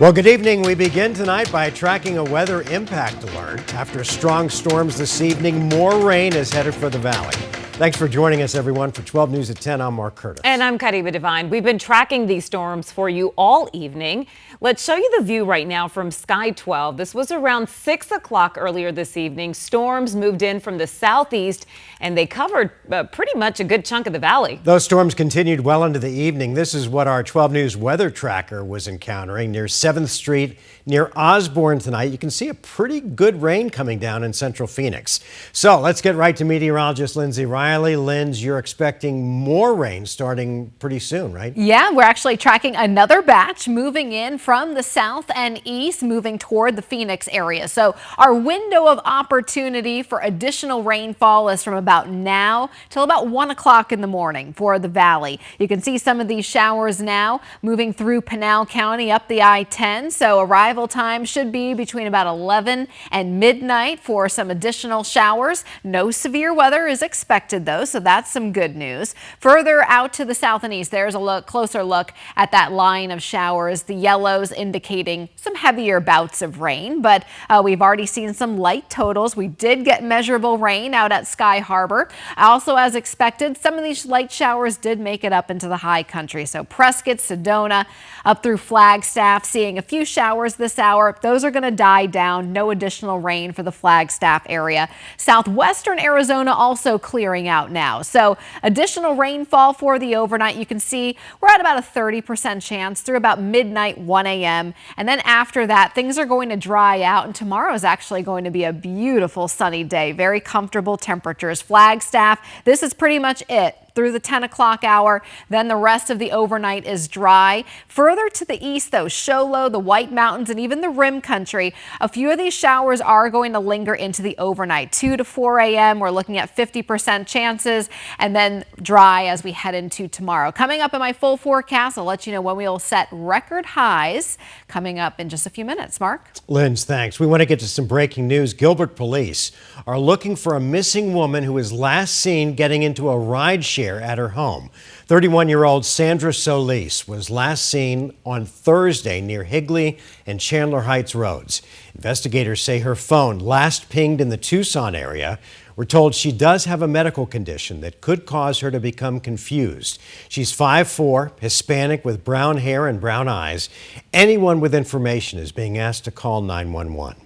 Well, good evening. We begin tonight by tracking a weather impact alert. After strong storms this evening, more rain is headed for the valley. Thanks for joining us, everyone. For 12 News at 10, I'm Mark Curtis. And I'm Kariba Devine. We've been tracking these storms for you all evening. Let's show you the view right now from Sky 12. This was around 6 o'clock earlier this evening. Storms moved in from the southeast, and they covered pretty much a good chunk of the valley. Those storms continued well into the evening. This is what our 12 News weather tracker was encountering near 7th Street near Osborne tonight. You can see a pretty good rain coming down in central Phoenix. So let's get right to meteorologist Lindsay Riley. Linz, you're expecting more rain starting pretty soon, right? Yeah, we're actually tracking another batch moving in from the south and east, moving toward the Phoenix area. So our window of opportunity for additional rainfall is from about now till about 1 o'clock in the morning for the valley. You can see some of these showers now moving through Pinal County up the I-10. So arrival time should be between about 11 and midnight for some additional showers. No severe weather is expected though, so that's some good news. Further out to the south and east, there's a closer look at that line of showers. The yellows indicating some heavier bouts of rain, but we've already seen some light totals. We did get measurable rain out at Sky Harbor. Also, as expected, some of these light showers did make it up into the high country. So Prescott, Sedona, up through Flagstaff, seeing a few showers this hour. Those are going to die down. No additional rain for the Flagstaff area. Southwestern Arizona also clearing out now. So additional rainfall for the overnight. You can see we're at about a 30% chance through about midnight, 1 a.m. And then after that, things are going to dry out. And tomorrow is actually going to be a beautiful sunny day. Very comfortable temperatures. Flagstaff, this is pretty much it through the 10 o'clock hour. Then the rest of the overnight is dry. Further to the east, though, Show Low, the White Mountains, and even the Rim Country, a few of these showers are going to linger into the overnight. 2 to 4 a.m. We're looking at 50% chances, and then dry as we head into tomorrow. Coming up in my full forecast, I'll let you know when we will set record highs coming up in just a few minutes. Mark? Linz, thanks. We want to get to some breaking news. Gilbert police are looking for a missing woman who was last seen getting into a ride share at her home. 31-year-old Sandra Solis was last seen on Thursday near Higley and Chandler Heights roads. Investigators say her phone last pinged in the Tucson area. We're told she does have a medical condition that could cause her to become confused. She's 5'4", Hispanic with brown hair and brown eyes. Anyone with information is being asked to call 911.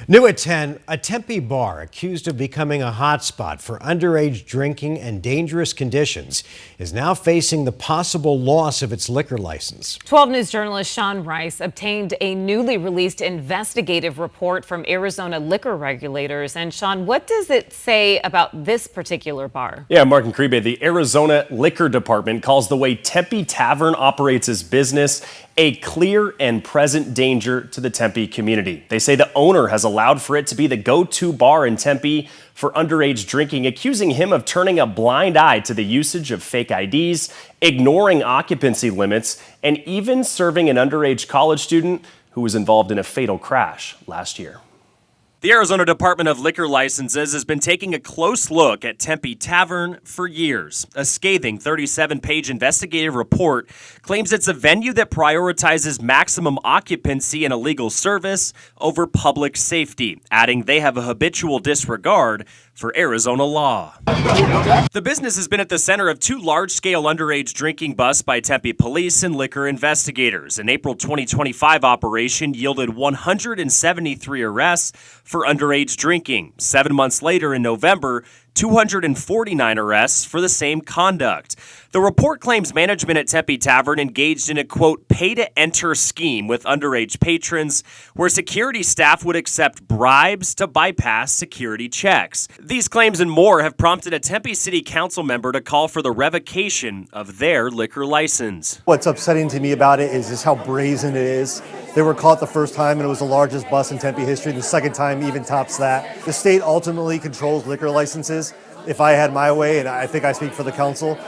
New at 10, a Tempe bar accused of becoming a hotspot for underage drinking and dangerous conditions is now facing the possible loss of its liquor license. 12 News journalist Sean Rice obtained a newly released investigative report from Arizona liquor regulators. And Sean, what does it say about this particular bar? Yeah, Mark and Kribe, the Arizona Liquor Department calls the way Tempe Tavern operates its business a clear and present danger to the Tempe community. They say the owner has allowed for it to be the go-to bar in Tempe for underage drinking, accusing him of turning a blind eye to the usage of fake IDs, ignoring occupancy limits, and even serving an underage college student who was involved in a fatal crash last year. The Arizona Department of Liquor Licenses has been taking a close look at Tempe Tavern for years. A scathing 37-page investigative report claims it's a venue that prioritizes maximum occupancy and illegal service over public safety, adding they have a habitual disregard for Arizona law. The business has been at the center of 2 large-scale underage drinking busts by Tempe police and liquor investigators. An April 2025 operation yielded 173 arrests for underage drinking. 7 months later in November, 249 arrests for the same conduct. The report claims management at Tempe Tavern engaged in a, quote, pay-to-enter scheme with underage patrons where security staff would accept bribes to bypass security checks. These claims and more have prompted a Tempe City Council member to call for the revocation of their liquor license. What's upsetting to me about it is just how brazen it is. They were caught the first time and it was the largest bust in Tempe history. The second time even tops that. The state ultimately controls liquor licenses. If I had my way, and I think I speak for the council,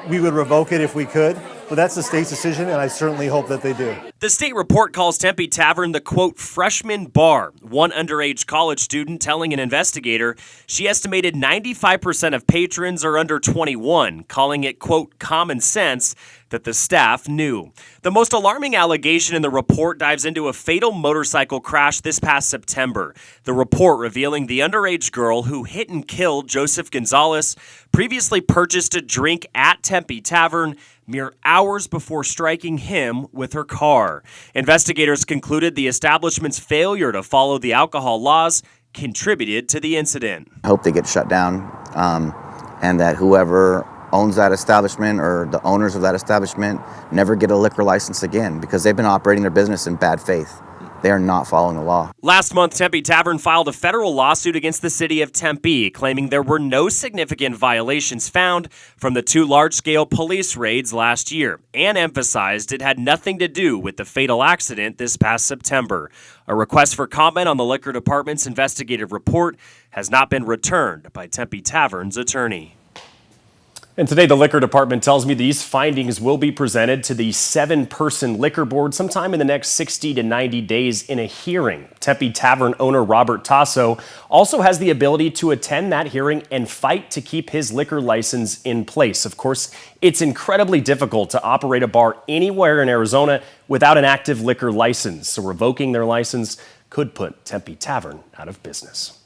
we would revoke it if we could. But that's the state's decision, and I certainly hope that they do. The state report calls Tempe Tavern the, quote, freshman bar. One underage college student telling an investigator she estimated 95% of patrons are under 21, calling it, quote, common sense that the staff knew. The most alarming allegation in the report dives into a fatal motorcycle crash this past September. The report revealing the underage girl who hit and killed Joseph Gonzalez previously purchased a drink at Tempe Tavern mere hours before striking him with her car. Investigators concluded the establishment's failure to follow the alcohol laws contributed to the incident. I hope they get shut down, and that whoever owns that establishment or the owners of that establishment never get a liquor license again, because they've been operating their business in bad faith. They are not following the law. Last month, Tempe Tavern filed a federal lawsuit against the city of Tempe, claiming there were no significant violations found from the 2 large-scale police raids last year, and emphasized it had nothing to do with the fatal accident this past September. A request for comment on the liquor department's investigative report has not been returned by Tempe Tavern's attorney. And today, the liquor department tells me these findings will be presented to the 7-person liquor board sometime in the next 60 to 90 days in a hearing. Tempe Tavern owner Robert Tasso also has the ability to attend that hearing and fight to keep his liquor license in place. Of course, it's incredibly difficult to operate a bar anywhere in Arizona without an active liquor license, so revoking their license could put Tempe Tavern out of business.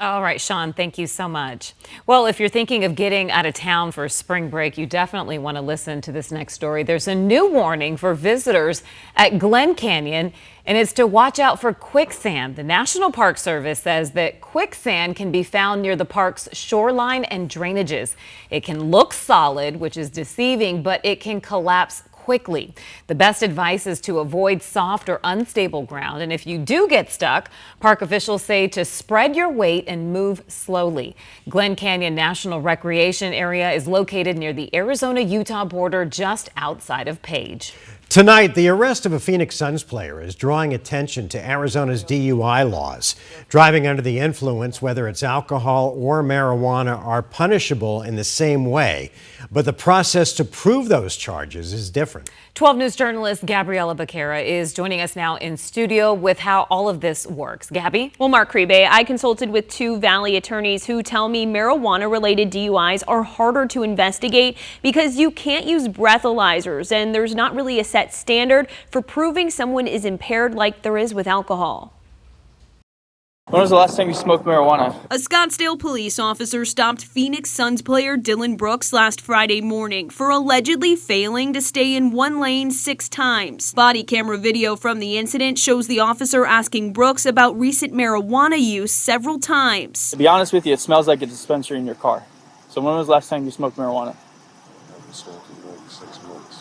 All right, Sean, thank you so much. Well, if you're thinking of getting out of town for spring break, you definitely want to listen to this next story. There's a new warning for visitors at Glen Canyon, and it's to watch out for quicksand. The National Park Service says that quicksand can be found near the park's shoreline and drainages. It can look solid, which is deceiving, but it can collapse quickly. The best advice is to avoid soft or unstable ground. And if you do get stuck, park officials say to spread your weight and move slowly. Glen Canyon National Recreation Area is located near the Arizona-Utah border just outside of Page. Tonight, the arrest of a Phoenix Suns player is drawing attention to Arizona's DUI laws. Driving under the influence, whether it's alcohol or marijuana, are punishable in the same way. But the process to prove those charges is different. 12 News journalist Gabriela Becerra is joining us now in studio with how all of this works. Gabby? Well, Mark Kriebe, I consulted with 2 Valley attorneys who tell me marijuana-related DUIs are harder to investigate because you can't use breathalyzers, and there's not really a set standard for proving someone is impaired like there is with alcohol. When was the last time you smoked marijuana? A Scottsdale police officer stopped Phoenix Suns player Dylan Brooks last Friday morning for allegedly failing to stay in one lane 6 times. Body camera video from the incident shows the officer asking Brooks about recent marijuana use several times. To be honest with you, it smells like a dispensary in your car. So when was the last time you smoked marijuana?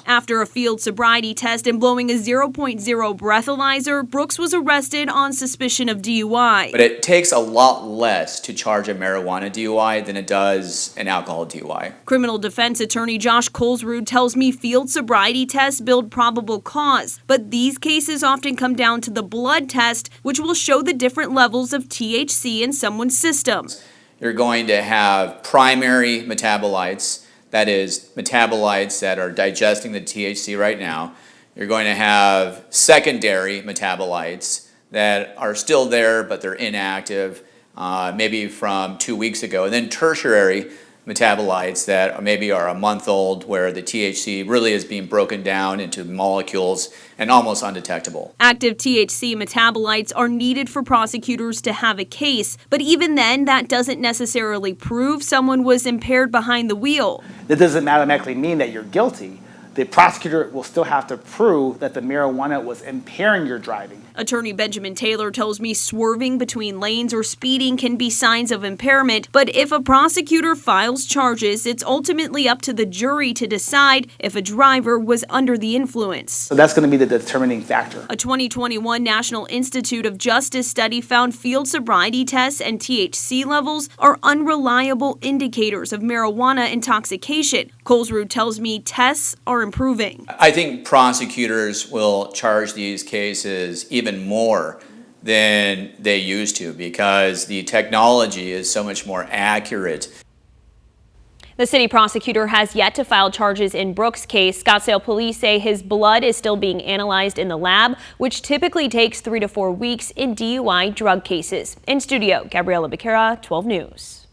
After a field sobriety test and blowing a 0.0 breathalyzer, Brooks was arrested on suspicion of DUI. But it takes a lot less to charge a marijuana DUI than it does an alcohol DUI. Criminal defense attorney Josh Colesrud tells me field sobriety tests build probable cause, but these cases often come down to the blood test, which will show the different levels of THC in someone's system. You're going to have primary metabolites, that is, metabolites that are digesting the THC right now. You're going to have secondary metabolites that are still there, but they're inactive, maybe from 2 weeks ago. And then tertiary metabolites that maybe are a month old, where the THC really is being broken down into molecules and almost undetectable. Active THC metabolites are needed for prosecutors to have a case, but even then, that doesn't necessarily prove someone was impaired behind the wheel. That doesn't automatically mean that you're guilty. The prosecutor will still have to prove that the marijuana was impairing your driving. Attorney Benjamin Taylor tells me swerving between lanes or speeding can be signs of impairment, but if a prosecutor files charges, it's ultimately up to the jury to decide if a driver was under the influence. So that's going to be the determining factor. A 2021 National Institute of Justice study found field sobriety tests and THC levels are unreliable indicators of marijuana intoxication. Colesrud tells me tests are improving. I think prosecutors will charge these cases even more than they used to, because the technology is so much more accurate. The city prosecutor has yet to file charges in Brooks' case. Scottsdale police say his blood is still being analyzed in the lab, which typically takes 3 to 4 weeks in DUI drug cases. In studio, Gabriela Becerra, 12 News.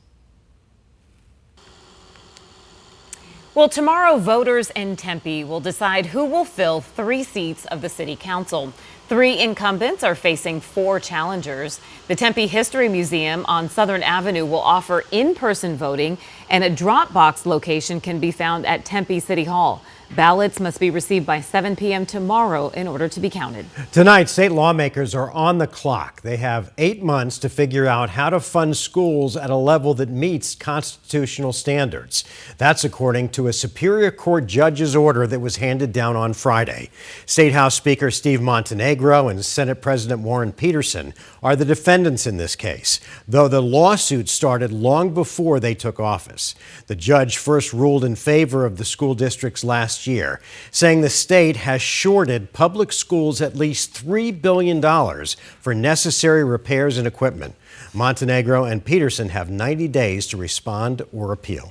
Well, tomorrow, voters in Tempe will decide who will fill 3 seats of the city council. 3 incumbents are facing 4 challengers. The Tempe History Museum on Southern Avenue will offer in-person voting, and a drop box location can be found at Tempe City Hall. Ballots must be received by 7 p.m. tomorrow in order to be counted. Tonight, state lawmakers are on the clock. They have 8 months to figure out how to fund schools at a level that meets constitutional standards. That's according to a Superior Court judge's order that was handed down on Friday. State House Speaker Steve Montenegro and Senate President Warren Peterson are the defendants in this case, though the lawsuit started long before they took office. The judge first ruled in favor of the school districts last year, saying the state has shorted public schools at least $3 billion for necessary repairs and equipment. Montenegro and Peterson have 90 days to respond or appeal.